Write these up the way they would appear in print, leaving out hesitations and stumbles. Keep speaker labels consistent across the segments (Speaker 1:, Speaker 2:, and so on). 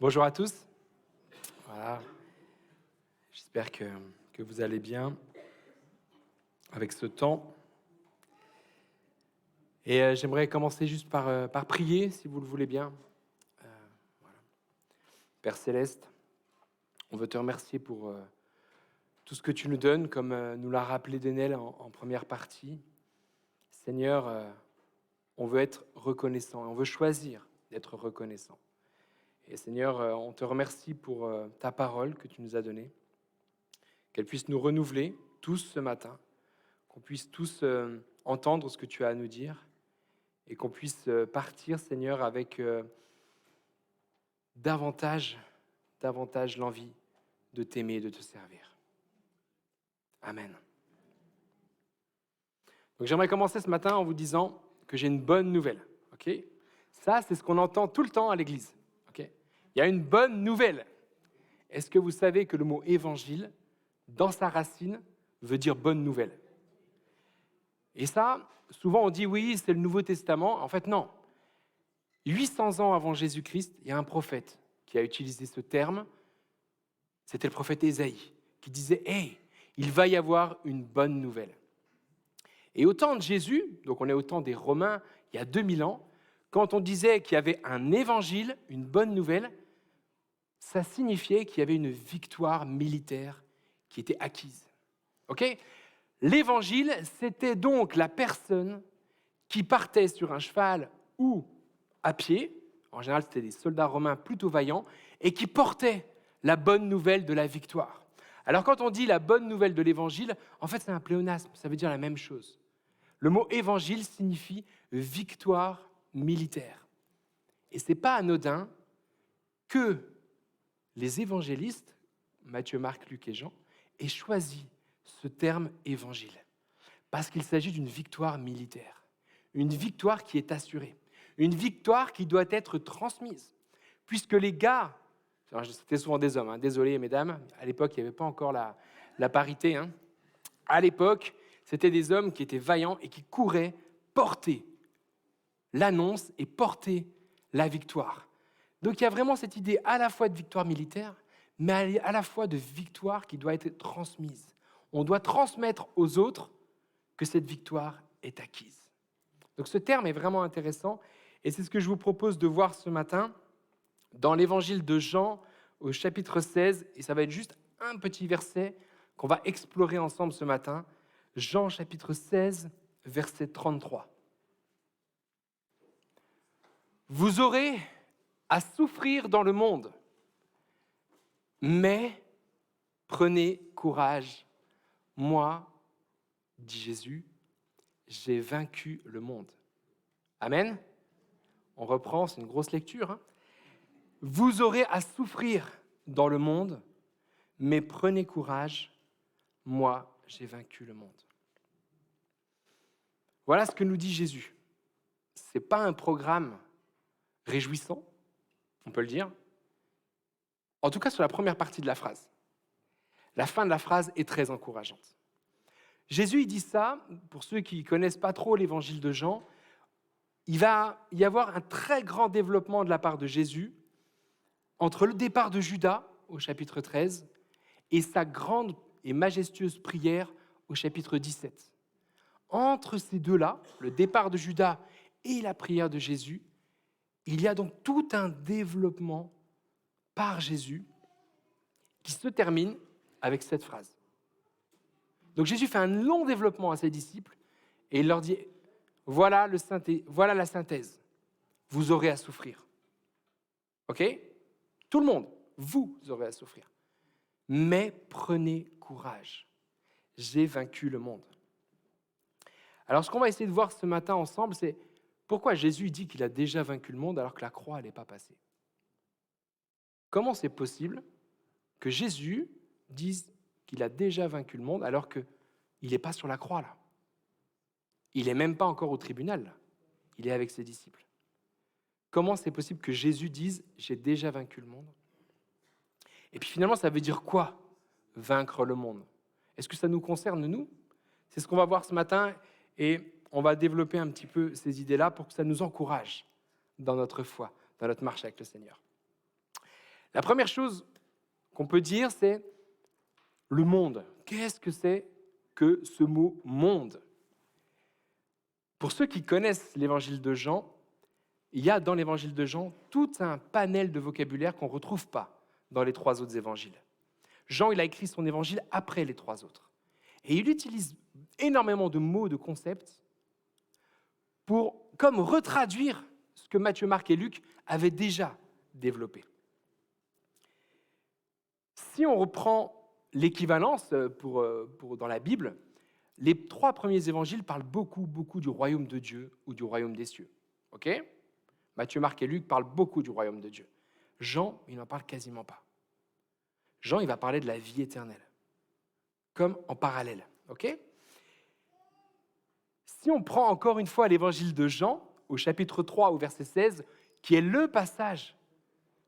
Speaker 1: Bonjour à tous. Voilà. J'espère que vous allez bien avec ce temps. Et j'aimerais commencer juste par prier, si vous le voulez bien. Voilà. Père Céleste, on veut te remercier pour tout ce que tu nous donnes, comme nous l'a rappelé Denel en première partie. Seigneur, on veut être reconnaissant et on veut choisir d'être reconnaissant. Et Seigneur, on te remercie pour ta parole que tu nous as donnée, qu'elle puisse nous renouveler tous ce matin, qu'on puisse tous entendre ce que tu as à nous dire et qu'on puisse partir, Seigneur, avec davantage l'envie de t'aimer et de te servir. Amen. Donc j'aimerais commencer ce matin en vous disant que j'ai une bonne nouvelle. Ok ? Ça, c'est ce qu'on entend tout le temps à l'église. Ok ? Il y a une bonne nouvelle. Est-ce que vous savez que le mot évangile, dans sa racine, veut dire bonne nouvelle ? Et ça, souvent on dit oui, c'est le Nouveau Testament. En fait, non. 800 ans avant Jésus-Christ, il y a un prophète qui a utilisé ce terme. C'était le prophète Ésaïe, qui disait « Hey, il va y avoir une bonne nouvelle ». Et au temps de Jésus, donc on est au temps des Romains, il y a 2000 ans, quand on disait qu'il y avait un évangile, une bonne nouvelle, ça signifiait qu'il y avait une victoire militaire qui était acquise. Ok ? L'évangile, c'était donc la personne qui partait sur un cheval ou à pied, en général c'était des soldats romains plutôt vaillants, et qui portaient la bonne nouvelle de la victoire. Alors quand on dit la bonne nouvelle de l'évangile, en fait c'est un pléonasme, ça veut dire la même chose. Le mot évangile signifie victoire militaire. Et ce n'est pas anodin que les évangélistes, Matthieu, Marc, Luc et Jean, aient choisi ce terme évangile. Parce qu'il s'agit d'une victoire militaire. Une victoire qui est assurée. Une victoire qui doit être transmise. Puisque les gars, c'était souvent des hommes, désolé mesdames, à l'époque il n'y avait pas encore la parité. À l'époque, c'était des hommes qui étaient vaillants et qui couraient porter l'annonce et porter la victoire. Donc il y a vraiment cette idée à la fois de victoire militaire, mais à la fois de victoire qui doit être transmise. On doit transmettre aux autres que cette victoire est acquise. Donc ce terme est vraiment intéressant et c'est ce que je vous propose de voir ce matin dans l'évangile de Jean au chapitre 16, et ça va être juste un petit verset qu'on va explorer ensemble ce matin. Jean chapitre 16, verset 33. Vous aurez à souffrir dans le monde, mais prenez courage. Moi, dit Jésus, j'ai vaincu le monde. Amen. On reprend, c'est une grosse lecture. Vous aurez à souffrir dans le monde, mais prenez courage. Moi, j'ai vaincu le monde. Voilà ce que nous dit Jésus. Ce n'est pas un programme réjouissant, on peut le dire. En tout cas, sur la première partie de la phrase. La fin de la phrase est très encourageante. Jésus, il dit ça, pour ceux qui ne connaissent pas trop l'évangile de Jean, il va y avoir un très grand développement de la part de Jésus entre le départ de Judas, au chapitre 13, et sa grande et majestueuse prière au chapitre 17. Entre ces deux-là, le départ de Judas et la prière de Jésus, il y a donc tout un développement par Jésus qui se termine avec cette phrase. Donc Jésus fait un long développement à ses disciples et il leur dit « Voilà la synthèse, vous aurez à souffrir. » Ok ? Tout le monde, vous aurez à souffrir. Mais prenez courage, j'ai vaincu le monde. Alors ce qu'on va essayer de voir ce matin ensemble, c'est pourquoi Jésus dit qu'il a déjà vaincu le monde alors que la croix n'est pas passée. Comment c'est possible que Jésus dise qu'il a déjà vaincu le monde alors qu'il n'est pas sur la croix là ? Il n'est même pas encore au tribunal là. Il est avec ses disciples. Comment c'est possible que Jésus dise « j'ai déjà vaincu le monde » ? Et puis finalement, ça veut dire quoi, vaincre le monde ? Est-ce que ça nous concerne, nous ? C'est ce qu'on va voir ce matin et on va développer un petit peu ces idées-là pour que ça nous encourage dans notre foi, dans notre marche avec le Seigneur. La première chose qu'on peut dire, c'est le monde. Qu'est-ce que c'est que ce mot « monde » ? Pour ceux qui connaissent l'évangile de Jean, il y a dans l'évangile de Jean tout un panel de vocabulaire qu'on ne retrouve pas dans les 3 autres évangiles. Jean, il a écrit son évangile après les 3 autres. Et il utilise énormément de mots, de concepts, pour comme retraduire ce que Matthieu, Marc et Luc avaient déjà développé. Si on reprend l'équivalence dans la Bible, les 3 premiers évangiles parlent beaucoup du royaume de Dieu ou du royaume des cieux. Ok ? Matthieu, Marc et Luc parlent beaucoup du royaume de Dieu. Jean, il n'en parle quasiment pas. Jean, il va parler de la vie éternelle, comme en parallèle. Ok ? Si on prend encore une fois l'évangile de Jean, au chapitre 3, au verset 16, qui est le passage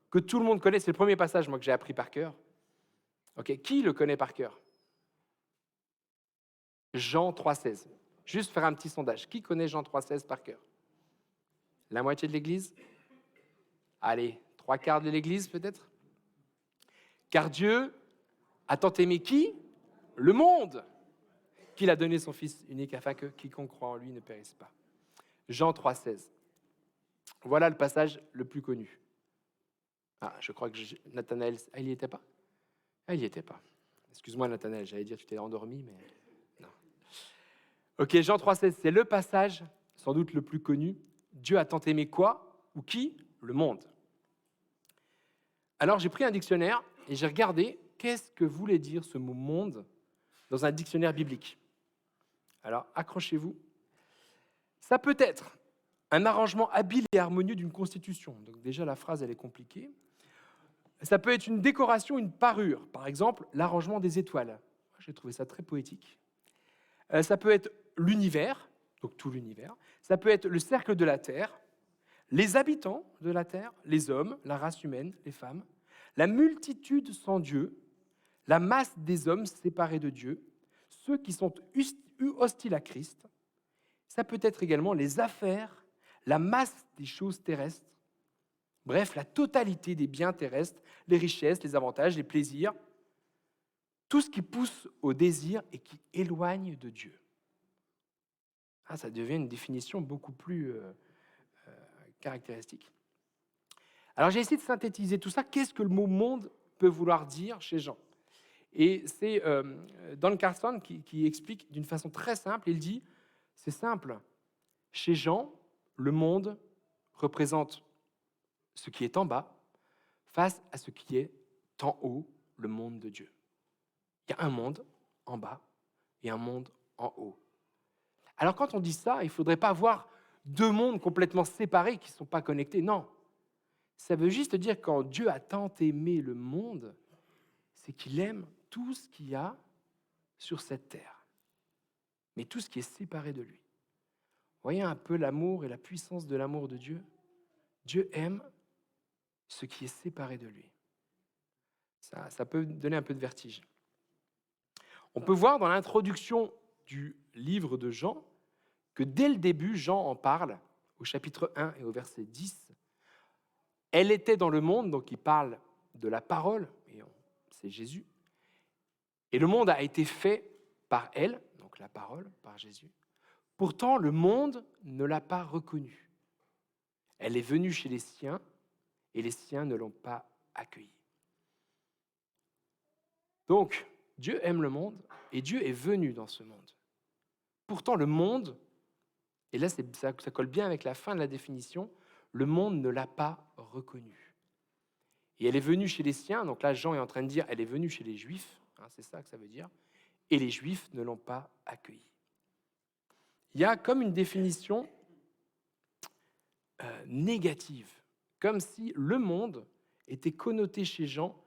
Speaker 1: que tout le monde connaît, c'est le premier passage moi, que j'ai appris par cœur. Okay. Qui le connaît par cœur ? Jean 3,16. Juste faire un petit sondage. Qui connaît Jean 3,16 par cœur ? La moitié de l'Église ? Allez, 3/4 de l'Église peut-être ? Car Dieu a tant aimé qui ? Le monde, qu'il a donné son Fils unique afin que quiconque croit en lui ne périsse pas. Jean 3,16. Voilà le passage le plus connu. Ah, je crois que Nathanaël... Ah, il n'y était pas ? Ah, il n'y était pas. Excuse-moi, Nathanaël, j'allais dire que tu t'es endormi, mais non. Ok, Jean 3,16, c'est le passage, sans doute le plus connu. Dieu a tant aimé quoi ? Ou qui ? Le monde. Alors, j'ai pris un dictionnaire et j'ai regardé qu'est-ce que voulait dire ce mot « monde » dans un dictionnaire biblique. Alors, accrochez-vous. Ça peut être un arrangement habile et harmonieux d'une constitution. Donc déjà, la phrase, elle est compliquée. Ça peut être une décoration, une parure. Par exemple, l'arrangement des étoiles. J'ai trouvé ça très poétique. Ça peut être l'univers, donc tout l'univers. Ça peut être le cercle de la Terre, les habitants de la Terre, les hommes, la race humaine, les femmes, la multitude sans Dieu, la masse des hommes séparés de Dieu, ceux qui sont hostiles à Christ. Ça peut être également les affaires, la masse des choses terrestres, bref, la totalité des biens terrestres, les richesses, les avantages, les plaisirs, tout ce qui pousse au désir et qui éloigne de Dieu. Ah, ça devient une définition beaucoup plus caractéristique. Alors j'ai essayé de synthétiser tout ça. Qu'est-ce que le mot « monde » peut vouloir dire chez Jean ? Et c'est Don Carson qui explique d'une façon très simple. Il dit, c'est simple, chez Jean, le monde représente ce qui est en bas face à ce qui est en haut, le monde de Dieu. Il y a un monde en bas et un monde en haut. Alors quand on dit ça, il ne faudrait pas avoir 2 mondes complètement séparés qui ne sont pas connectés. Non, ça veut juste dire que quand Dieu a tant aimé le monde, c'est qu'il aime tout ce qu'il y a sur cette terre, mais tout ce qui est séparé de lui. Vous voyez un peu l'amour et la puissance de l'amour de Dieu ? Dieu aime ce qui est séparé de lui. Ça peut donner un peu de vertige. On peut voir dans l'introduction du livre de Jean que dès le début, Jean en parle, au chapitre 1 et au verset 10. Elle était dans le monde, donc il parle de la parole, et c'est Jésus. Et le monde a été fait par elle, donc la parole, par Jésus. Pourtant, le monde ne l'a pas reconnue. Elle est venue chez les siens, et les siens ne l'ont pas accueillie. Donc, Dieu aime le monde, et Dieu est venu dans ce monde. Pourtant, le monde, et là ça colle bien avec la fin de la définition, le monde ne l'a pas reconnue. Et elle est venue chez les siens, donc là Jean est en train de dire, elle est venue chez les Juifs, c'est ça que ça veut dire, et les Juifs ne l'ont pas accueillie. Il y a comme une définition négative, comme si le monde était connoté chez Jean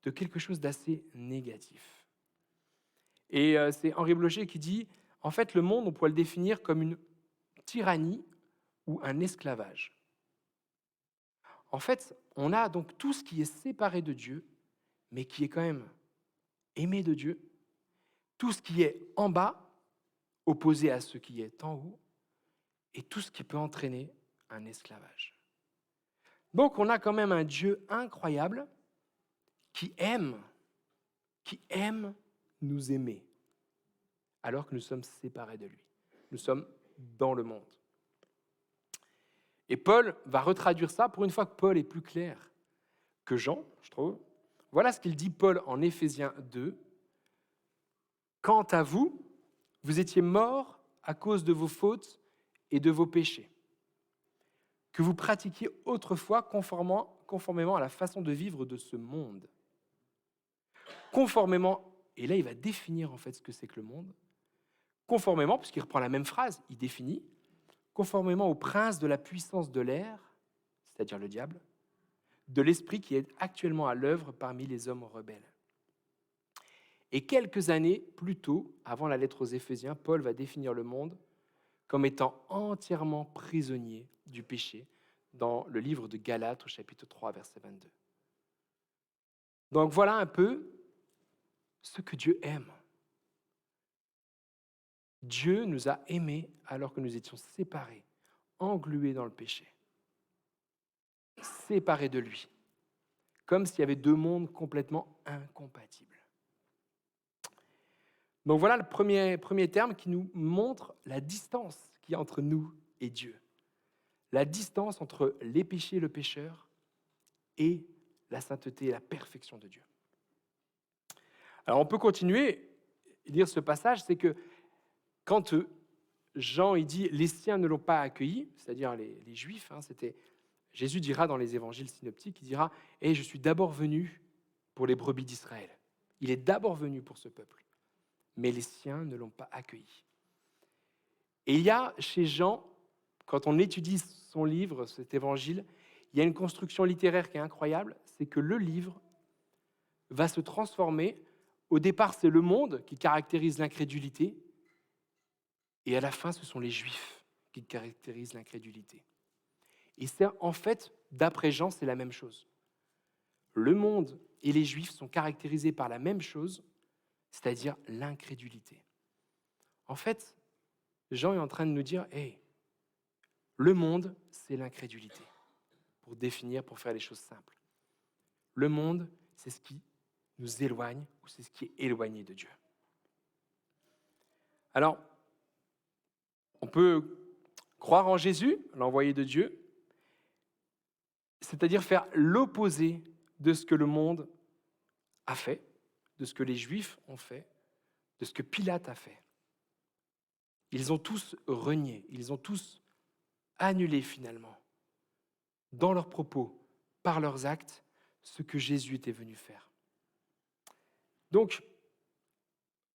Speaker 1: de quelque chose d'assez négatif. Et c'est Henri Blocher qui dit, en fait, le monde, on pourrait le définir comme une tyrannie ou un esclavage. En fait, on a donc tout ce qui est séparé de Dieu, mais qui est quand même aimé de Dieu, tout ce qui est en bas, opposé à ce qui est en haut, et tout ce qui peut entraîner un esclavage. Donc on a quand même un Dieu incroyable, qui aime nous aimer, alors que nous sommes séparés de lui. Nous sommes dans le monde. Et Paul va retraduire ça, pour une fois que Paul est plus clair que Jean, je trouve. Voilà ce qu'il dit, Paul, en Éphésiens 2. « Quant à vous, vous étiez morts à cause de vos fautes et de vos péchés, que vous pratiquiez autrefois conformément à la façon de vivre de ce monde. » Conformément, et là il va définir en fait ce que c'est que le monde, conformément, puisqu'il reprend la même phrase, il définit, conformément au prince de la puissance de l'air, c'est-à-dire le diable, de l'esprit qui est actuellement à l'œuvre parmi les hommes rebelles. Et quelques années plus tôt, avant la lettre aux Éphésiens, Paul va définir le monde comme étant entièrement prisonnier du péché dans le livre de Galates au chapitre 3, verset 22. Donc voilà un peu ce que Dieu aime. Dieu nous a aimés alors que nous étions séparés, englués dans le péché, séparés de lui, comme s'il y avait deux mondes complètement incompatibles. Donc voilà le premier terme qui nous montre la distance qu'il y a entre nous et Dieu. La distance entre les péchés et le pécheur et la sainteté et la perfection de Dieu. Alors on peut continuer et lire ce passage, c'est que quand Jean il dit « les siens ne l'ont pas accueilli », c'est-à-dire les Juifs, Jésus dira dans les évangiles synoptiques, il dira « je suis d'abord venu pour les brebis d'Israël ». Il est d'abord venu pour ce peuple, mais les siens ne l'ont pas accueilli. Et il y a chez Jean, quand on étudie son livre, cet évangile, il y a une construction littéraire qui est incroyable, c'est que le livre va se transformer. Au départ, c'est le monde qui caractérise l'incrédulité, et à la fin, ce sont les Juifs qui caractérisent l'incrédulité. Et c'est en fait, d'après Jean, c'est la même chose. Le monde et les Juifs sont caractérisés par la même chose, c'est-à-dire l'incrédulité. En fait, Jean est en train de nous dire, le monde, c'est l'incrédulité, pour faire les choses simples. Le monde, c'est ce qui nous éloigne, ou c'est ce qui est éloigné de Dieu. Alors, on peut croire en Jésus, l'envoyé de Dieu, c'est-à-dire faire l'opposé de ce que le monde a fait, de ce que les Juifs ont fait, de ce que Pilate a fait. Ils ont tous renié, ils ont tous annulé finalement, dans leurs propos, par leurs actes, ce que Jésus était venu faire. Donc,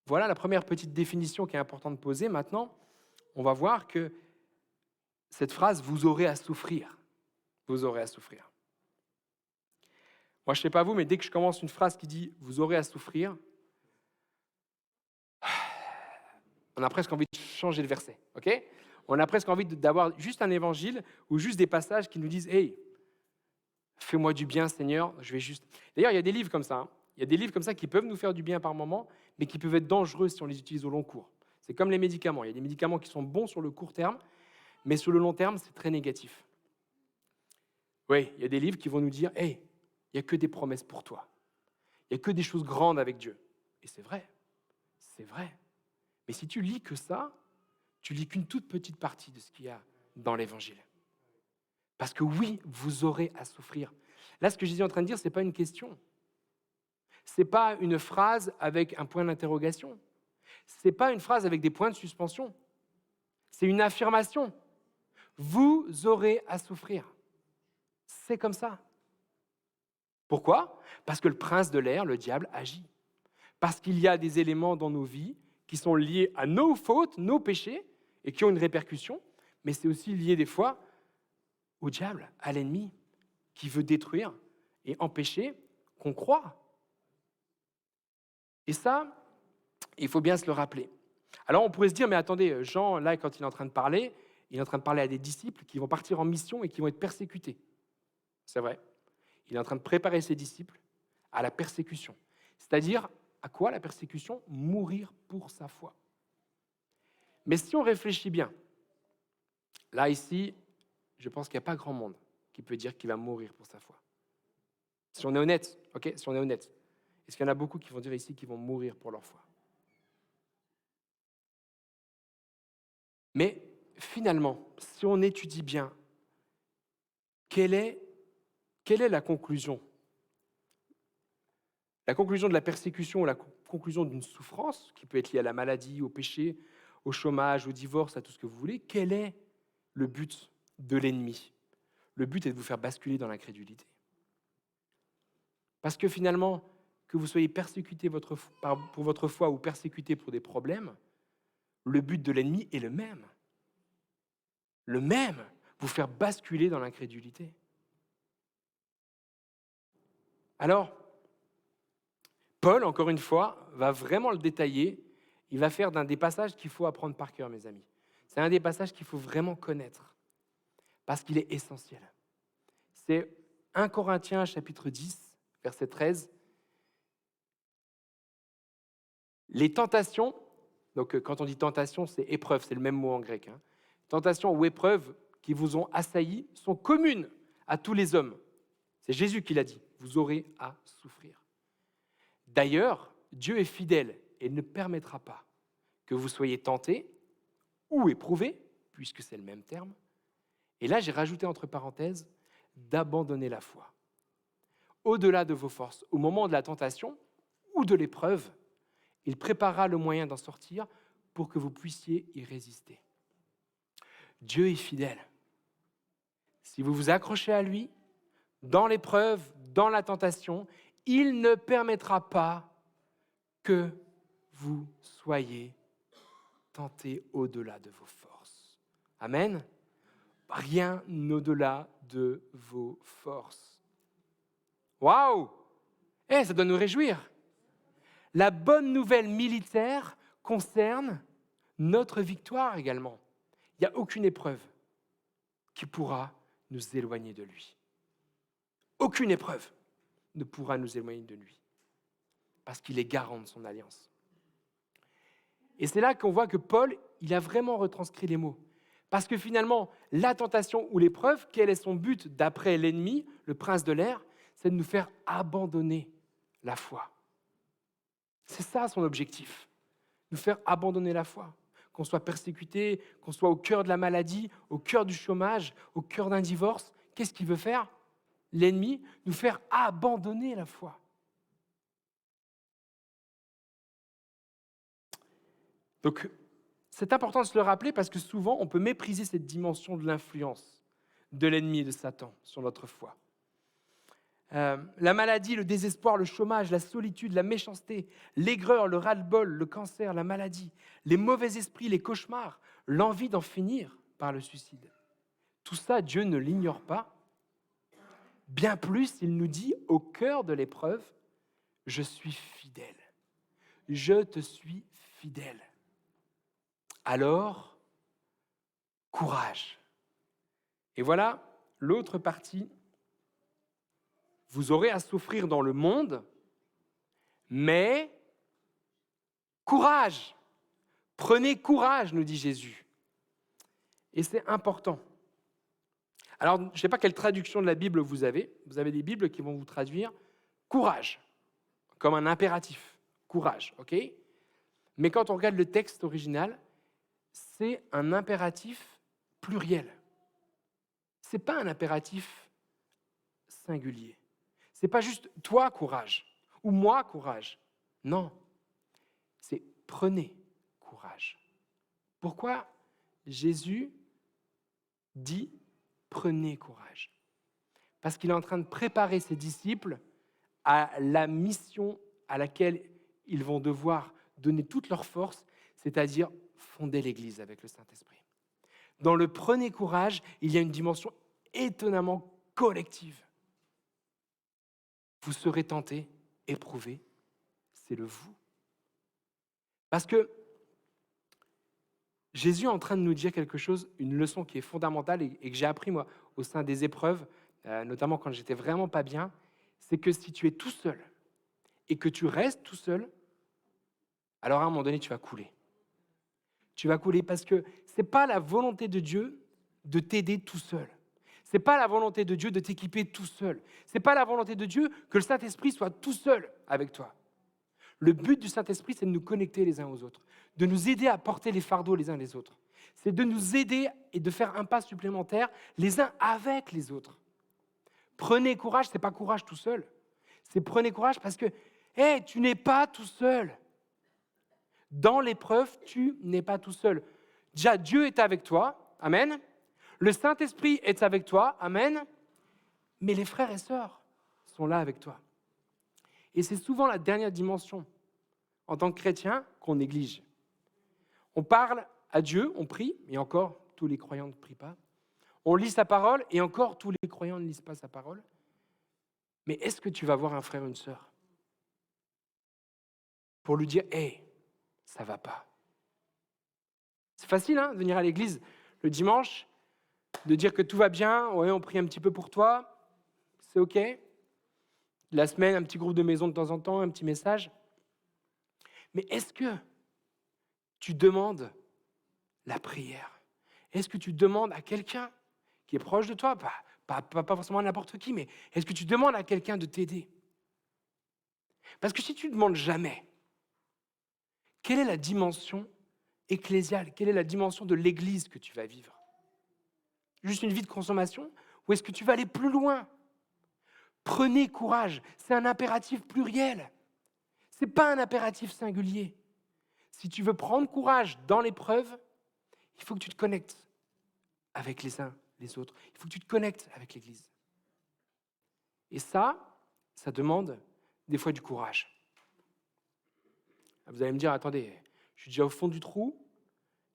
Speaker 1: voilà la première petite définition qui est importante de poser. Maintenant, on va voir que cette phrase « vous aurez à souffrir », vous aurez à souffrir. Moi, je ne sais pas vous, mais dès que je commence une phrase qui dit « vous aurez à souffrir », on a presque envie de changer de verset, ok ? On a presque envie d'avoir juste un évangile ou juste des passages qui nous disent « hey, fais-moi du bien, Seigneur, je vais juste… » D'ailleurs, il y a des livres comme ça. Il y a des livres comme ça qui peuvent nous faire du bien par moment, mais qui peuvent être dangereux si on les utilise au long cours. C'est comme les médicaments. Il y a des médicaments qui sont bons sur le court terme, mais sur le long terme, c'est très négatif. Oui, il y a des livres qui vont nous dire « hey, il n'y a que des promesses pour toi. Il n'y a que des choses grandes avec Dieu. » Et c'est vrai, c'est vrai. Mais si tu lis que ça, tu lis qu'une toute petite partie de ce qu'il y a dans l'Évangile. Parce que oui, vous aurez à souffrir. Là, ce que Jésus est en train de dire, ce n'est pas une question. Ce n'est pas une phrase avec un point d'interrogation. Ce n'est pas une phrase avec des points de suspension. C'est une affirmation. Vous aurez à souffrir. C'est comme ça. Pourquoi ? Parce que le prince de l'air, le diable, agit. Parce qu'il y a des éléments dans nos vies qui sont liés à nos fautes, nos péchés, et qui ont une répercussion, mais c'est aussi lié des fois au diable, à l'ennemi, qui veut détruire et empêcher qu'on croie. Et ça, il faut bien se le rappeler. Alors on pourrait se dire, mais attendez, Jean, là, quand il est en train de parler à des disciples qui vont partir en mission et qui vont être persécutés. C'est vrai. Il est en train de préparer ses disciples à la persécution. C'est-à-dire, à quoi la persécution ? Mourir pour sa foi. Mais si on réfléchit bien, là, ici, je pense qu'il n'y a pas grand monde qui peut dire qu'il va mourir pour sa foi. Si on est honnête, ok, si on est honnête. Est-ce qu'il y en a beaucoup qui vont dire ici qu'ils vont mourir pour leur foi? Mais finalement, si on étudie bien, quelle est la conclusion? La conclusion de la persécution ou la conclusion d'une souffrance qui peut être liée à la maladie, au péché, au chômage, au divorce, à tout ce que vous voulez, quel est le but de l'ennemi? Le but est de vous faire basculer dans l'incrédulité. Parce que finalement, que vous soyez persécuté pour votre foi ou persécuté pour des problèmes, le but de l'ennemi est le même. Le même, vous faire basculer dans l'incrédulité. Alors, Paul, encore une fois, va vraiment le détailler. Il va faire d'un des passages qu'il faut apprendre par cœur, mes amis. C'est un des passages qu'il faut vraiment connaître, parce qu'il est essentiel. C'est 1 Corinthiens, chapitre 10, verset 13. Les tentations, donc quand on dit tentation, c'est épreuve, c'est le même mot en grec. Tentations ou épreuves qui vous ont assaillis sont communes à tous les hommes. C'est Jésus qui l'a dit, vous aurez à souffrir. D'ailleurs, Dieu est fidèle et ne permettra pas que vous soyez tentés ou éprouvés, puisque c'est le même terme. Et là, j'ai rajouté entre parenthèses, d'abandonner la foi. Au-delà de vos forces, au moment de la tentation ou de l'épreuve, il préparera le moyen d'en sortir pour que vous puissiez y résister. Dieu est fidèle. Si vous vous accrochez à lui, dans l'épreuve, dans la tentation, il ne permettra pas que vous soyez tentés au-delà de vos forces. Amen. Rien au-delà de vos forces. Waouh! Ça doit nous réjouir. La bonne nouvelle militaire concerne notre victoire également. Il n'y a aucune épreuve qui pourra nous éloigner de lui. Aucune épreuve ne pourra nous éloigner de lui, parce qu'il est garant de son alliance. Et c'est là qu'on voit que Paul, il a vraiment retranscrit les mots. Parce que finalement, la tentation ou l'épreuve, quel est son but d'après l'ennemi, le prince de l'air? C'est de nous faire abandonner la foi. C'est ça son objectif, nous faire abandonner la foi. Qu'on soit persécuté, qu'on soit au cœur de la maladie, au cœur du chômage, au cœur d'un divorce, qu'est-ce qu'il veut faire? L'ennemi, nous faire abandonner la foi. Donc, c'est important de se le rappeler parce que souvent, on peut mépriser cette dimension de l'influence de l'ennemi et de Satan sur notre foi. La maladie, le désespoir, le chômage, la solitude, la méchanceté, l'aigreur, le ras-le-bol, le cancer, la maladie, les mauvais esprits, les cauchemars, l'envie d'en finir par le suicide. Tout ça, Dieu ne l'ignore pas. Bien plus, il nous dit au cœur de l'épreuve, « Je suis fidèle. Je te suis fidèle. » Alors, courage. Et voilà l'autre partie. Vous aurez à souffrir dans le monde, mais courage. Prenez courage, nous dit Jésus. Et c'est important. Alors, je ne sais pas quelle traduction de la Bible vous avez. Vous avez des Bibles qui vont vous traduire courage, comme un impératif. Courage, ok? Mais quand on regarde le texte original, c'est un impératif pluriel. Ce n'est pas un impératif singulier. Ce n'est pas juste « toi, courage » ou « moi, courage ». Non, c'est « prenez courage ». Pourquoi Jésus dit « prenez courage » ? Parce qu'il est en train de préparer ses disciples à la mission à laquelle ils vont devoir donner toute leur force, c'est-à-dire fonder l'Église avec le Saint-Esprit. Dans le « prenez courage », il y a une dimension étonnamment collective. Vous serez tentés, éprouvés, c'est le vous. Parce que Jésus est en train de nous dire quelque chose, une leçon qui est fondamentale et que j'ai appris moi au sein des épreuves, notamment quand j'étais vraiment pas bien, c'est que si tu es tout seul et que tu restes tout seul, alors à un moment donné, tu vas couler. Tu vas couler parce que ce n'est pas la volonté de Dieu de t'aider tout seul. Ce n'est pas la volonté de Dieu de t'équiper tout seul. Ce n'est pas la volonté de Dieu que le Saint-Esprit soit tout seul avec toi. Le but du Saint-Esprit, c'est de nous connecter les uns aux autres, de nous aider à porter les fardeaux les uns les autres. C'est de nous aider et de faire un pas supplémentaire les uns avec les autres. Prenez courage, ce n'est pas courage tout seul. C'est prenez courage parce que, tu n'es pas tout seul. Dans l'épreuve, tu n'es pas tout seul. Déjà, Dieu est avec toi. Amen. Le Saint-Esprit est avec toi. Amen. Mais les frères et sœurs sont là avec toi. Et c'est souvent la dernière dimension, en tant que chrétien, qu'on néglige. On parle à Dieu, on prie, et encore, tous les croyants ne prient pas. On lit sa parole, et encore, tous les croyants ne lisent pas sa parole. Mais est-ce que tu vas voir un frère ou une sœur pour lui dire « Hey, ça va pas ». C'est facile, de venir à l'église le dimanche, de dire que tout va bien, ouais, on prie un petit peu pour toi, c'est OK. La semaine, un petit groupe de maison de temps en temps, un petit message. Mais est-ce que tu demandes la prière? Est-ce que tu demandes à quelqu'un qui est proche de toi, pas forcément à n'importe qui, mais est-ce que tu demandes à quelqu'un de t'aider? Parce que si tu ne demandes jamais, quelle est la dimension ecclésiale? Quelle est la dimension de l'église que tu vas vivre? Juste une vie de consommation? Ou est-ce que tu vas aller plus loin? Prenez courage, c'est un impératif pluriel. Ce n'est pas un impératif singulier. Si tu veux prendre courage dans l'épreuve, il faut que tu te connectes avec les uns, les autres. Il faut que tu te connectes avec l'Église. Et ça demande des fois du courage. Vous allez me dire, attendez, je suis déjà au fond du trou,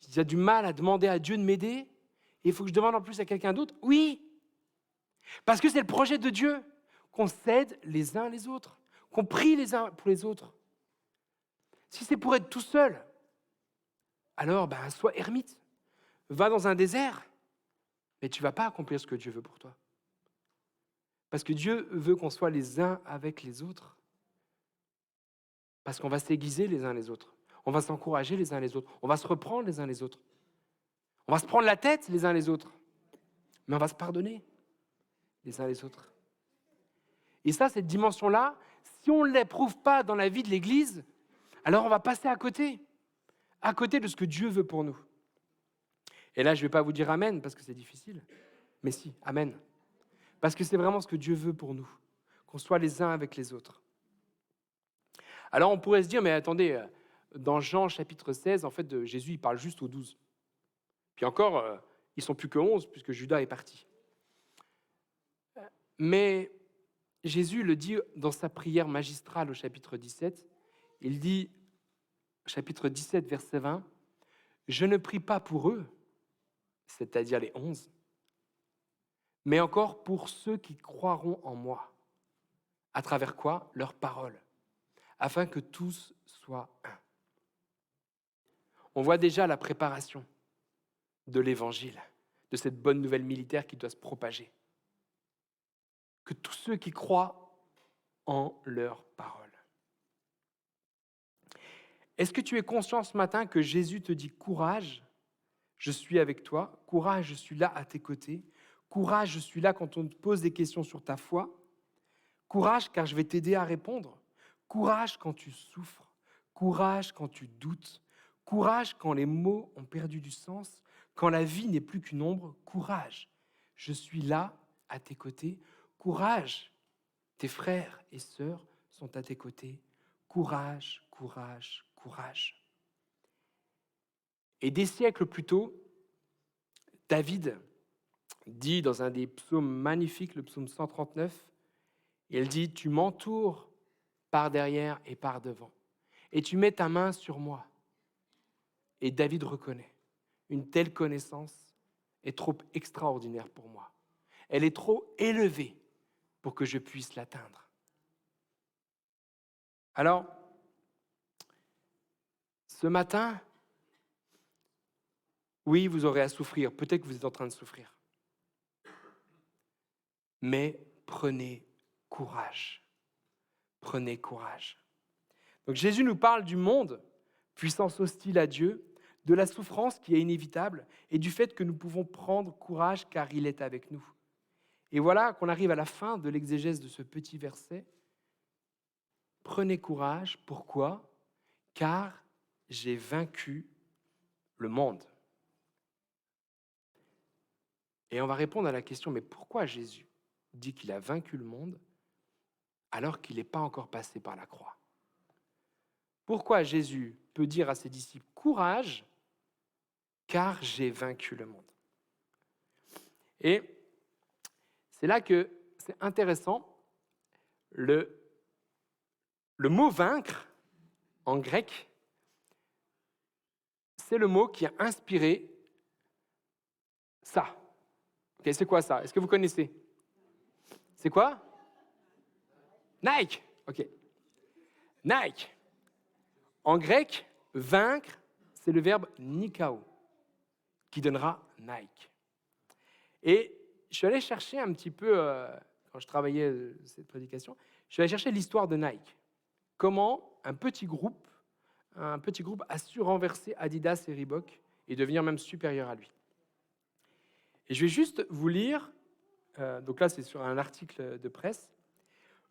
Speaker 1: j'ai déjà du mal à demander à Dieu de m'aider, et il faut que je demande en plus à quelqu'un d'autre? Oui, parce que c'est le projet de Dieu, qu'on s'aide les uns les autres, qu'on prie les uns pour les autres. Si c'est pour être tout seul, alors sois ermite. Va dans un désert, mais tu ne vas pas accomplir ce que Dieu veut pour toi. Parce que Dieu veut qu'on soit les uns avec les autres. Parce qu'on va s'aiguiser les uns les autres. On va s'encourager les uns les autres. On va se reprendre les uns les autres. On va se prendre la tête les uns les autres. Mais on va se pardonner les uns les autres. Et ça, cette dimension-là, si on ne l'éprouve pas dans la vie de l'Église, alors on va passer à côté de ce que Dieu veut pour nous. Et là, je ne vais pas vous dire amen parce que c'est difficile, mais si, amen. Parce que c'est vraiment ce que Dieu veut pour nous, qu'on soit les uns avec les autres. Alors on pourrait se dire, mais attendez, dans Jean chapitre 16, en fait, Jésus il parle juste aux 12. Puis encore, ils ne sont plus que 11 puisque Judas est parti. Mais Jésus le dit dans sa prière magistrale au chapitre 17. Il dit, chapitre 17, verset 20, « Je ne prie pas pour eux, c'est-à-dire les 11, mais encore pour ceux qui croiront en moi. À travers quoi? Leur parole, afin que tous soient un. » On voit déjà la préparation de l'évangile, de cette bonne nouvelle militaire qui doit se propager. Que tous ceux qui croient en leur parole. Est-ce que tu es conscient ce matin que Jésus te dit « Courage, je suis avec toi. Courage, je suis là à tes côtés. Courage, je suis là quand on te pose des questions sur ta foi. Courage, car je vais t'aider à répondre. Courage quand tu souffres. Courage quand tu doutes. Courage quand les mots ont perdu du sens. Quand la vie n'est plus qu'une ombre. Courage, je suis là à tes côtés. Courage, tes frères et sœurs sont à tes côtés. Courage, courage, courage. » Et des siècles plus tôt, David dit dans un des psaumes magnifiques, le psaume 139, il dit « Tu m'entoures par derrière et par devant, et tu mets ta main sur moi. » Et David reconnaît, une telle connaissance est trop extraordinaire pour moi. Elle est trop élevée pour que je puisse l'atteindre. Alors, ce matin, oui, vous aurez à souffrir. Peut-être que vous êtes en train de souffrir. Mais prenez courage. Prenez courage. Donc Jésus nous parle du monde, puissance hostile à Dieu, de la souffrance qui est inévitable et du fait que nous pouvons prendre courage car il est avec nous. Et voilà qu'on arrive à la fin de l'exégèse de ce petit verset. Prenez courage. Pourquoi ? Car j'ai vaincu le monde. Et on va répondre à la question, mais pourquoi Jésus dit qu'il a vaincu le monde alors qu'il n'est pas encore passé par la croix ? Pourquoi Jésus peut dire à ses disciples, courage, car j'ai vaincu le monde. Et c'est là que c'est intéressant. Le mot vaincre, en grec, c'est le mot qui a inspiré ça. Okay, c'est quoi ça ? Est-ce que vous connaissez ? C'est quoi ? Nike. Ok. Nike. En grec, vaincre, c'est le verbe nikao, qui donnera Nike. Et je suis allé chercher un petit peu, quand je travaillais cette prédication, je suis allé chercher l'histoire de Nike. Comment un petit groupe a su renverser Adidas et Reebok et devenir même supérieur à lui. Et je vais juste vous lire, donc là c'est sur un article de presse,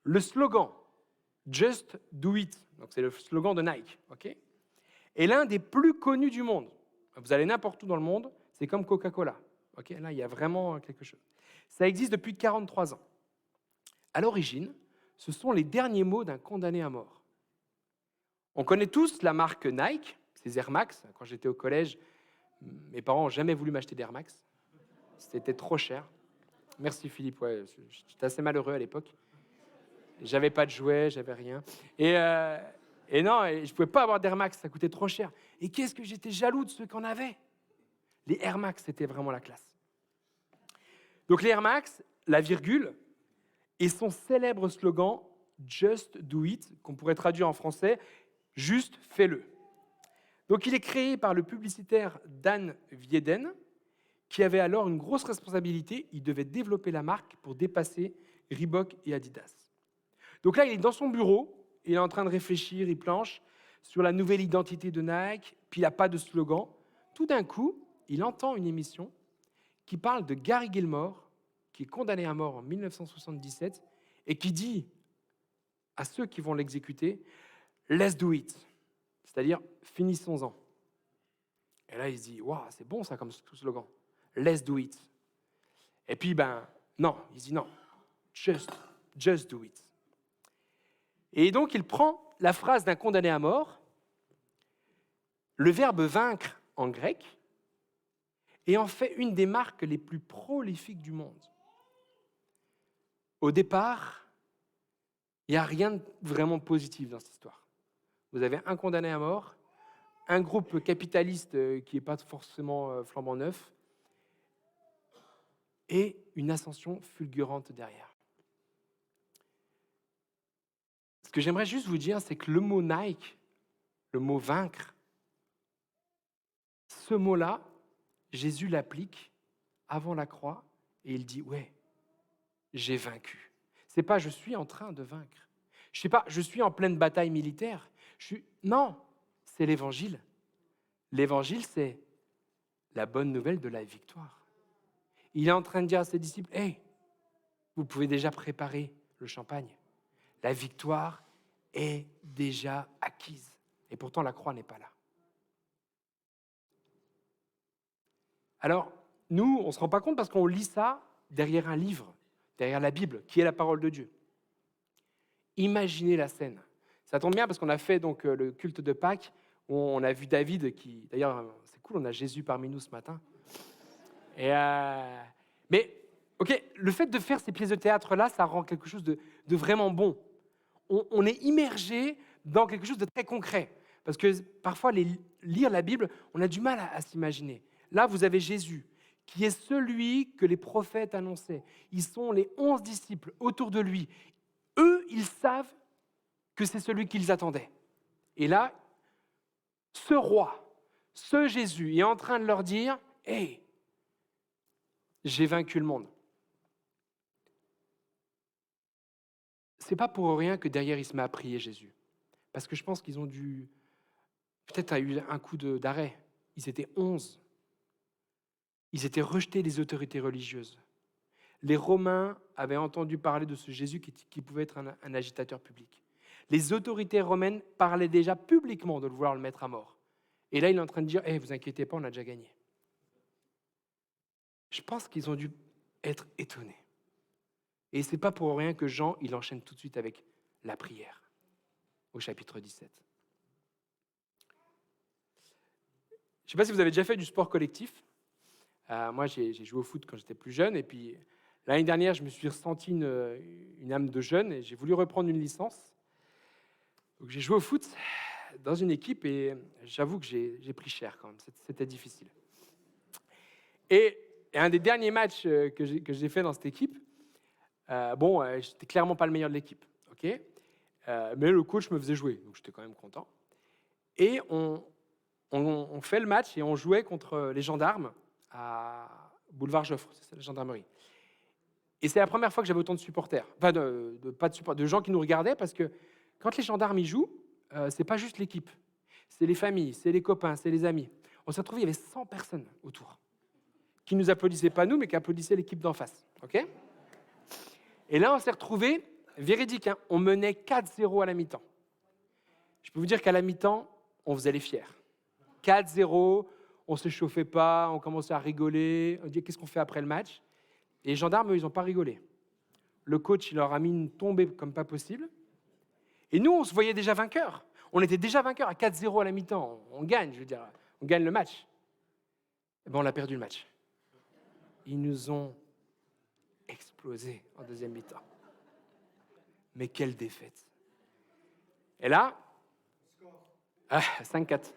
Speaker 1: le slogan « Just do it », donc c'est le slogan de Nike, ok, est l'un des plus connus du monde. Vous allez n'importe où dans le monde, c'est comme Coca-Cola. Ok, là, il y a vraiment quelque chose. Ça existe depuis 43 ans. À l'origine, ce sont les derniers mots d'un condamné à mort. On connaît tous la marque Nike, c'est Air Max. Quand j'étais au collège, mes parents n'ont jamais voulu m'acheter d'Air Max. C'était trop cher. Merci Philippe, ouais, j'étais assez malheureux à l'époque. J'avais pas de jouets, j'avais rien. Et non, je pouvais pas avoir d'Air Max, ça coûtait trop cher. Et qu'est-ce que j'étais jaloux de ceux qui en avaient. Les Air Max, c'était vraiment la classe. Donc les Air Max, la virgule, et son célèbre slogan « Just do it », qu'on pourrait traduire en français « Juste fais-le ». Donc il est créé par le publicitaire Dan Vieden, qui avait alors une grosse responsabilité. Il devait développer la marque pour dépasser Reebok et Adidas. Donc là, il est dans son bureau, il est en train de réfléchir, il planche sur la nouvelle identité de Nike, puis il n'a pas de slogan. Tout d'un coup, il entend une émission qui parle de Gary Gilmore, qui est condamné à mort en 1977, et qui dit à ceux qui vont l'exécuter, « Let's do it », c'est-à-dire « finissons-en ». Et là, il se dit, « Waouh, c'est bon ça comme slogan, let's do it ». Et puis, non, il se dit, « Non, just do it ». Et donc, il prend la phrase d'un condamné à mort, le verbe « vaincre » en grec, et en fait une des marques les plus prolifiques du monde. Au départ, il n'y a rien de vraiment positif dans cette histoire. Vous avez un condamné à mort, un groupe capitaliste qui n'est pas forcément flambant neuf, et une ascension fulgurante derrière. Ce que j'aimerais juste vous dire, c'est que le mot Nike, le mot vaincre, ce mot-là, Jésus l'applique avant la croix et il dit, ouais, j'ai vaincu. C'est pas je suis en train de vaincre. Je sais pas, je suis en pleine bataille militaire. Non, c'est l'évangile. L'évangile, c'est la bonne nouvelle de la victoire. Il est en train de dire à ses disciples, hey, vous pouvez déjà préparer le champagne. La victoire est déjà acquise. Et pourtant, la croix n'est pas là. Alors, nous, on ne se rend pas compte parce qu'on lit ça derrière un livre, derrière la Bible, qui est la parole de Dieu. Imaginez la scène. Ça tombe bien parce qu'on a fait donc le culte de Pâques, où on a vu David qui... D'ailleurs, c'est cool, on a Jésus parmi nous ce matin. Mais, ok, le fait de faire ces pièces de théâtre-là, ça rend quelque chose de vraiment bon. On est immergé dans quelque chose de très concret. Parce que parfois, lire la Bible, on a du mal à s'imaginer. Là, vous avez Jésus, qui est celui que les prophètes annonçaient. Ils sont les 11 disciples autour de lui. Eux, ils savent que c'est celui qu'ils attendaient. Et là, ce roi, ce Jésus est en train de leur dire « Hey, j'ai vaincu le monde ». C'est pas pour rien que derrière, il se met à prier Jésus. Parce que je pense qu'ils ont dû... Peut-être a eu un coup d'arrêt. Ils étaient 11. Ils étaient rejetés des autorités religieuses. les Romains avaient entendu parler de ce Jésus qui pouvait être un agitateur public. Les autorités romaines parlaient déjà publiquement de vouloir le mettre à mort. Et là, il est en train de dire, vous inquiétez pas, on a déjà gagné. Je pense qu'ils ont dû être étonnés. Et ce n'est pas pour rien que Jean, il enchaîne tout de suite avec la prière, au chapitre 17. Je ne sais pas si vous avez déjà fait du sport collectif. Moi, j'ai joué au foot quand j'étais plus jeune. Et puis, l'année dernière, je me suis ressenti une âme de jeune et j'ai voulu reprendre une licence. Donc, j'ai joué au foot dans une équipe et j'avoue que j'ai pris cher quand même. C'était difficile. Et un des derniers matchs que j'ai fait dans cette équipe, j'étais clairement pas le meilleur de l'équipe. Okay, mais le coach me faisait jouer, donc j'étais quand même content. Et on fait le match et on jouait contre les gendarmes à Boulevard Joffre, c'est la gendarmerie. Et c'est la première fois que j'avais autant de supporters, pas de supporters, de gens qui nous regardaient, parce que quand les gendarmes y jouent, c'est pas juste l'équipe, c'est les familles, c'est les copains, c'est les amis. On s'est retrouvé, il y avait 100 personnes autour, qui nous applaudissaient pas nous, mais qui applaudissaient l'équipe d'en face. Okay, et là, on s'est retrouvé véridique, hein, on menait 4-0 à la mi-temps. Je peux vous dire qu'à la mi-temps, on faisait les fiers. 4-0, on ne se chauffait pas, on commençait à rigoler, on dit qu'est-ce qu'on fait après le match. Et les gendarmes, eux, ils n'ont pas rigolé. Le coach, il leur a mis une tombée comme pas possible. Et nous, on se voyait déjà vainqueurs. On était déjà vainqueurs à 4-0 à la mi-temps. On gagne, je veux dire, on gagne le match. Et ben, on a perdu le match. Ils nous ont explosé en deuxième mi-temps. Mais quelle défaite. Et là, 5-4.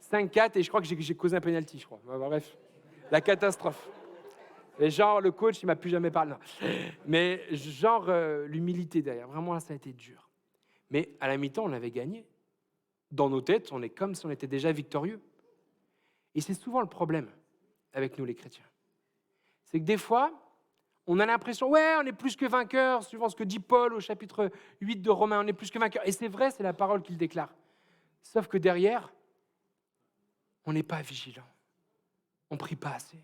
Speaker 1: 5-4, et je crois que j'ai causé un penalty, je crois. Bref, la catastrophe. Et genre, le coach, il m'a plus jamais parlé. Non. Mais genre, l'humilité derrière. Vraiment, là, ça a été dur. Mais à la mi-temps, on avait gagné. Dans nos têtes, on est comme si on était déjà victorieux. Et c'est souvent le problème avec nous, les chrétiens. C'est que des fois, on a l'impression, on est plus que vainqueurs, suivant ce que dit Paul au chapitre 8 de Romains, on est plus que vainqueurs. Et c'est vrai, c'est la parole qu'il déclare. Sauf que derrière, on n'est pas vigilant. On ne prie pas assez.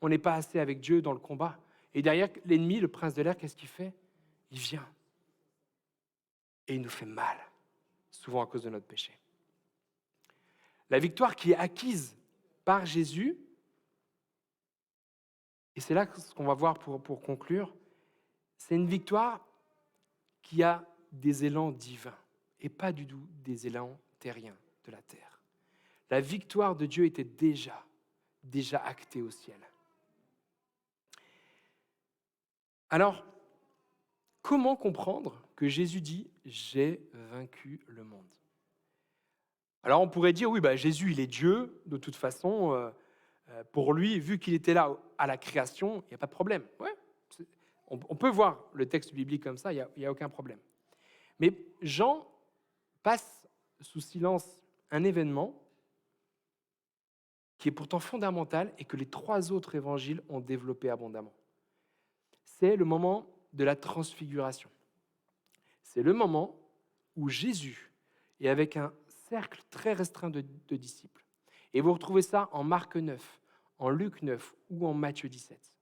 Speaker 1: On n'est pas assez avec Dieu dans le combat. Et derrière, l'ennemi, le prince de l'air, qu'est-ce qu'il fait? Il vient. Et il nous fait mal, souvent à cause de notre péché. La victoire qui est acquise par Jésus, et c'est là ce qu'on va voir pour conclure, c'est une victoire qui a des élans divins et pas du tout des élans terriens de la terre. La victoire de Dieu était déjà actée au ciel. Alors, comment comprendre que Jésus dit « J'ai vaincu le monde » ? Alors, on pourrait dire, oui, Jésus, il est Dieu, de toute façon, pour lui, vu qu'il était là à la création, il n'y a pas de problème. Ouais, on peut voir le texte biblique comme ça, il n'y a aucun problème. Mais Jean passe sous silence un événement qui est pourtant fondamental et que les 3 autres évangiles ont développé abondamment. C'est le moment de la transfiguration. C'est le moment où Jésus est avec un cercle très restreint de disciples. Et vous retrouvez ça en Marc 9, en Luc 9 ou en Matthieu 17.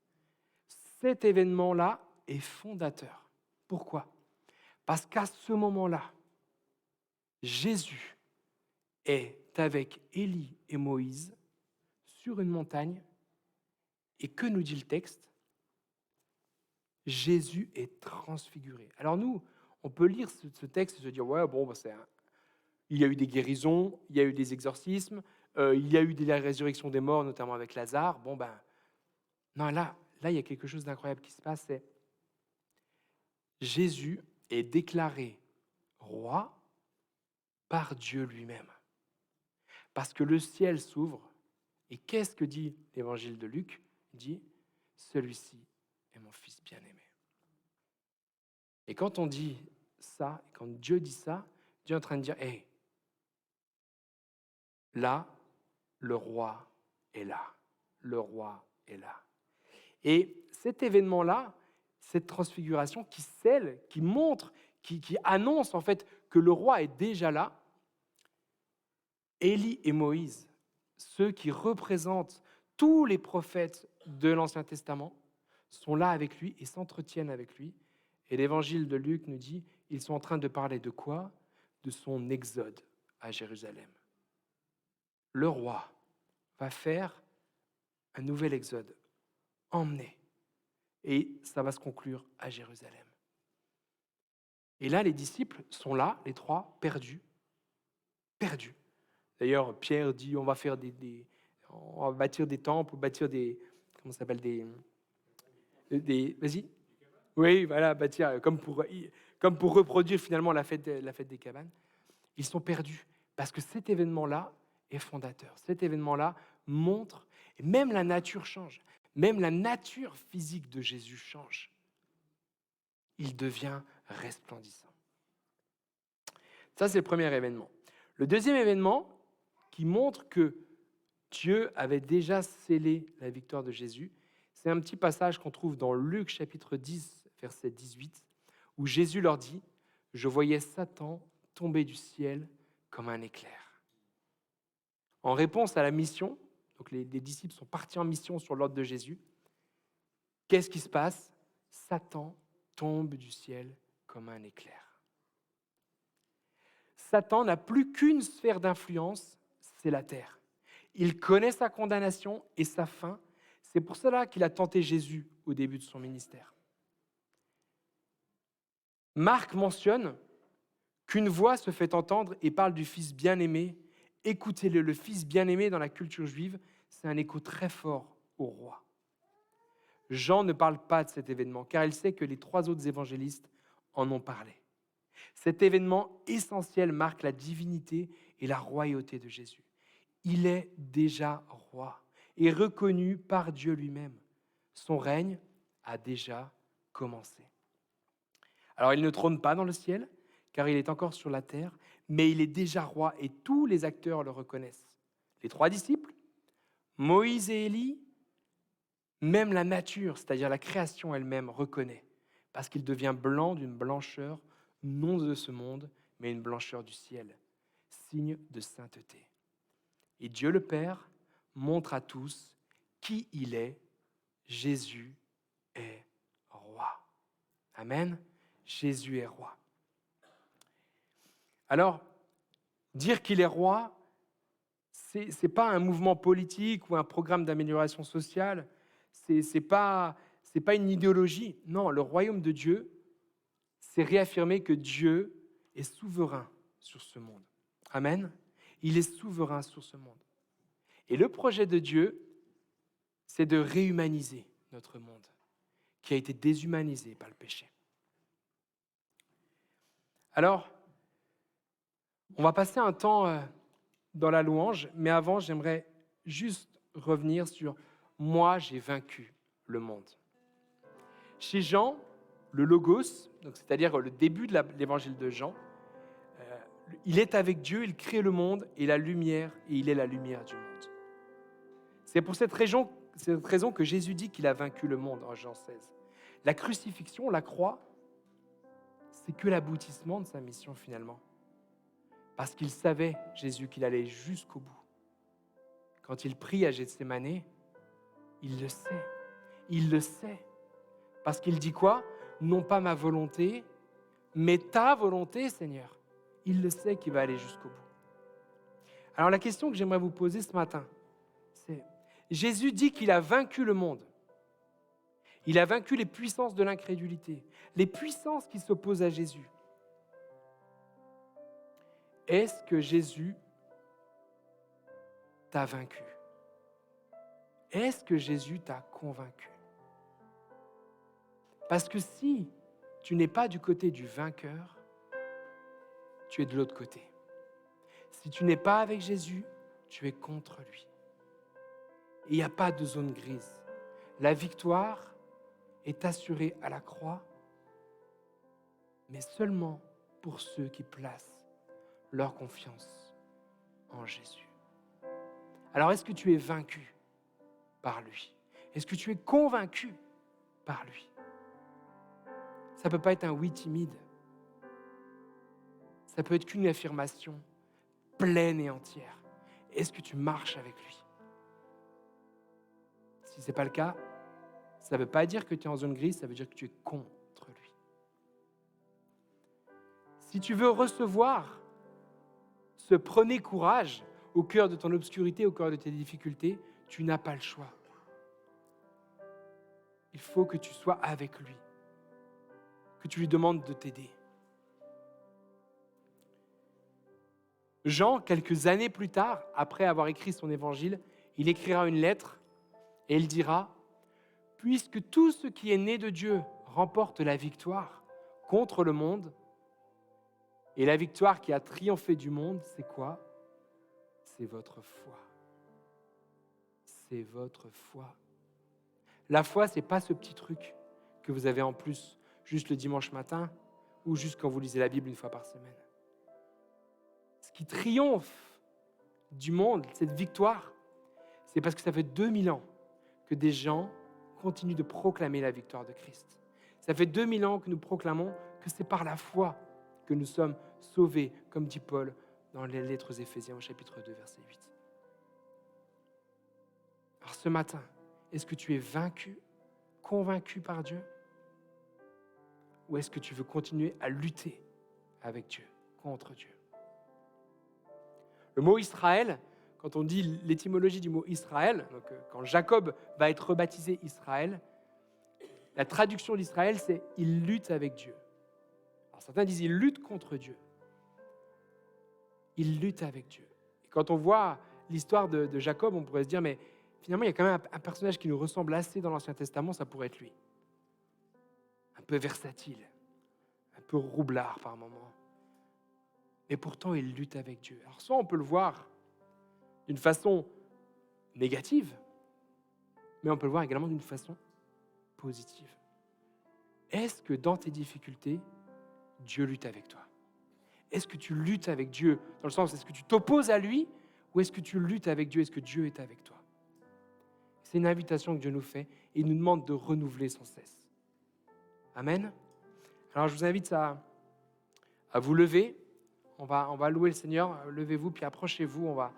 Speaker 1: Cet événement-là est fondateur. Pourquoi ? Parce qu'à ce moment-là, Jésus est avec Élie et Moïse sur une montagne. Et que nous dit le texte ? Jésus est transfiguré. Alors nous, on peut lire ce texte et se dire, il y a eu des guérisons, il y a eu des exorcismes, il y a eu la résurrection des morts, notamment avec Lazare. Non, là, il y a quelque chose d'incroyable qui se passe, c'est Jésus est déclaré roi par Dieu lui-même. Parce que le ciel s'ouvre, et qu'est-ce que dit l'évangile de Luc ? Il dit, celui-ci est mon fils bien-aimé. Et quand on dit ça, quand Dieu dit ça, Dieu est en train de dire, là, le roi est là. Le roi est là. Et cet événement-là, cette transfiguration qui scelle, qui montre, qui annonce en fait que le roi est déjà là, Élie et Moïse, ceux qui représentent tous les prophètes de l'Ancien Testament, sont là avec lui et s'entretiennent avec lui. Et l'évangile de Luc nous dit, ils sont en train de parler de quoi? De son exode à Jérusalem. Le roi va faire un nouvel exode, emmené. Et ça va se conclure à Jérusalem. Et là, les disciples sont là, les trois, perdus. Perdus. D'ailleurs, Pierre dit, on va bâtir des temples, bâtir des, comment ça s'appelle, vas-y. Oui, voilà, bâtir, comme pour reproduire finalement la fête des cabanes. Ils sont perdus parce que cet événement-là est fondateur. Cet événement-là montre, et même la nature change, même la nature physique de Jésus change. Il devient resplendissant. Ça, c'est le premier événement. Le deuxième événement qui montre que Dieu avait déjà scellé la victoire de Jésus, c'est un petit passage qu'on trouve dans Luc chapitre 10, verset 18, où Jésus leur dit « Je voyais Satan tomber du ciel comme un éclair. » En réponse à la mission, donc les disciples sont partis en mission sur l'ordre de Jésus, qu'est-ce qui se passe? Satan tombe du ciel comme un éclair. Satan n'a plus qu'une sphère d'influence, c'est la terre. Il connaît sa condamnation et sa fin. C'est pour cela qu'il a tenté Jésus au début de son ministère. Marc mentionne qu'une voix se fait entendre et parle du Fils bien-aimé. Écoutez-le, le Fils bien-aimé dans la culture juive, c'est un écho très fort au roi. Jean ne parle pas de cet événement, car il sait que les trois autres évangélistes en ont parlé. Cet événement essentiel marque la divinité et la royauté de Jésus. Il est déjà roi et reconnu par Dieu lui-même. Son règne a déjà commencé. Alors, il ne trône pas dans le ciel, car il est encore sur la terre, mais il est déjà roi et tous les acteurs le reconnaissent. Les trois disciples, Moïse et Élie, même la nature, c'est-à-dire la création elle-même, reconnaît, parce qu'il devient blanc d'une blancheur non de ce monde, mais une blancheur du ciel, signe de sainteté. Et Dieu le Père montre à tous qui il est. Jésus est roi. Amen. Jésus est roi. Alors, dire qu'il est roi, ce n'est pas un mouvement politique ou un programme d'amélioration sociale, ce n'est pas une idéologie. Non, le royaume de Dieu, c'est réaffirmer que Dieu est souverain sur ce monde. Amen. Il est souverain sur ce monde. Et le projet de Dieu, c'est de réhumaniser notre monde, qui a été déshumanisé par le péché. Alors, on va passer un temps dans la louange, mais avant, j'aimerais juste revenir sur « moi, j'ai vaincu le monde ». Chez Jean, le Logos, donc c'est-à-dire le début de l'évangile de Jean, il est avec Dieu, il crée le monde et la lumière, et il est la lumière du monde. C'est pour cette raison que Jésus dit qu'il a vaincu le monde en Jean 16. La crucifixion, la croix, c'est que l'aboutissement de sa mission finalement. Parce qu'il savait, Jésus, qu'il allait jusqu'au bout. Quand il prie à Gethsémanée, il le sait. Il le sait. Parce qu'il dit quoi? Non pas ma volonté, mais ta volonté, Seigneur. Il le sait qu'il va aller jusqu'au bout. Alors la question que j'aimerais vous poser ce matin, c'est Jésus dit qu'il a vaincu le monde. Il a vaincu les puissances de l'incrédulité, les puissances qui s'opposent à Jésus. Est-ce que Jésus t'a vaincu? Est-ce que Jésus t'a convaincu? Parce que si tu n'es pas du côté du vainqueur, tu es de l'autre côté. Si tu n'es pas avec Jésus, tu es contre lui. Il n'y a pas de zone grise. La victoire est assurée à la croix, mais seulement pour ceux qui placent leur confiance en Jésus. Alors, est-ce que tu es vaincu par lui? Est-ce que tu es convaincu par lui? Ça ne peut pas être un oui timide. Ça peut être qu'une affirmation pleine et entière. Est-ce que tu marches avec lui? Si ce n'est pas le cas, ça ne veut pas dire que tu es en zone grise, ça veut dire que tu es contre lui. Si tu veux recevoir ce prenez courage au cœur de ton obscurité, au cœur de tes difficultés, tu n'as pas le choix. Il faut que tu sois avec lui, que tu lui demandes de t'aider. Jean, quelques années plus tard, après avoir écrit son évangile, il écrira une lettre et il dira « Puisque tout ce qui est né de Dieu remporte la victoire contre le monde, et la victoire qui a triomphé du monde, c'est quoi? C'est votre foi. C'est votre foi. » La foi, ce n'est pas ce petit truc que vous avez en plus, juste le dimanche matin ou juste quand vous lisez la Bible une fois par semaine. Ce qui triomphe du monde, cette victoire, c'est parce que ça fait 2000 ans que des gens continuent de proclamer la victoire de Christ. Ça fait 2000 ans que nous proclamons que c'est par la foi que nous sommes sauvés, comme dit Paul dans les lettres aux Éphésiens au chapitre 2, verset 8. Alors ce matin, est-ce que tu es vaincu, convaincu par Dieu? Ou est-ce que tu veux continuer à lutter avec Dieu, contre Dieu? Le mot Israël, quand on dit l'étymologie du mot Israël, donc quand Jacob va être rebaptisé Israël, la traduction d'Israël, c'est « il lutte avec Dieu ». Alors certains disent « il lutte contre Dieu ». Il lutte avec Dieu. Et quand on voit l'histoire de Jacob, on pourrait se dire « mais finalement, il y a quand même un personnage qui nous ressemble assez dans l'Ancien Testament, ça pourrait être lui. » Un peu versatile, un peu roublard par moments. Et pourtant, il lutte avec Dieu. Alors soit on peut le voir d'une façon négative, mais on peut le voir également d'une façon positive. Est-ce que dans tes difficultés, Dieu lutte avec toi? Est-ce que tu luttes avec Dieu? Dans le sens, est-ce que tu t'opposes à lui ou est-ce que tu luttes avec Dieu? Est-ce que Dieu est avec toi? C'est une invitation que Dieu nous fait et il nous demande de renouveler sans cesse. Amen. Alors je vous invite à vous lever. On va louer le Seigneur. Levez-vous, puis approchez-vous. On va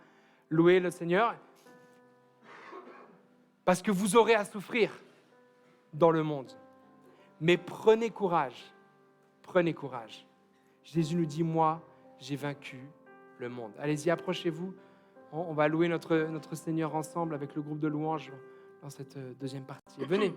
Speaker 1: louer le Seigneur. Parce que vous aurez à souffrir dans le monde. Mais prenez courage. Prenez courage. Jésus nous dit, moi, j'ai vaincu le monde. Allez-y, approchez-vous. On va louer notre Seigneur ensemble avec le groupe de louanges dans cette deuxième partie. Venez.